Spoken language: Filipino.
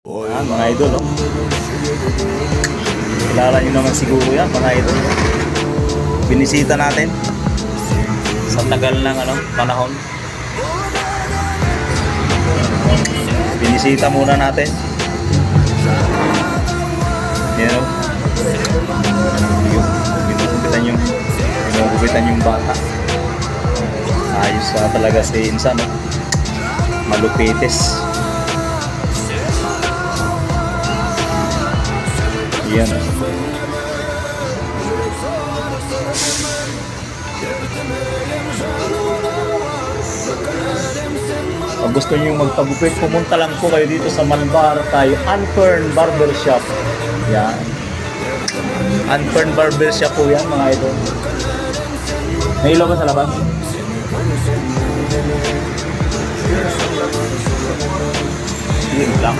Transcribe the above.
Yan, mga idol, oh. Kilala nyo naman siguro yan, mga idol. Binisita natin sa tagal ng panahon. Binisita muna natin. Yan, oh. Ginugupitan yung bata. Ayos talaga si Insan, oh. Malupites. Yan. Kung gusto niyo magpagupit, pumunta lang po kayo dito sa Malbar tayo, Anfern Barbershop. Yan. Anfern Barbershop po yan, mga idol. May ilaw ba sa labas? Yun lang.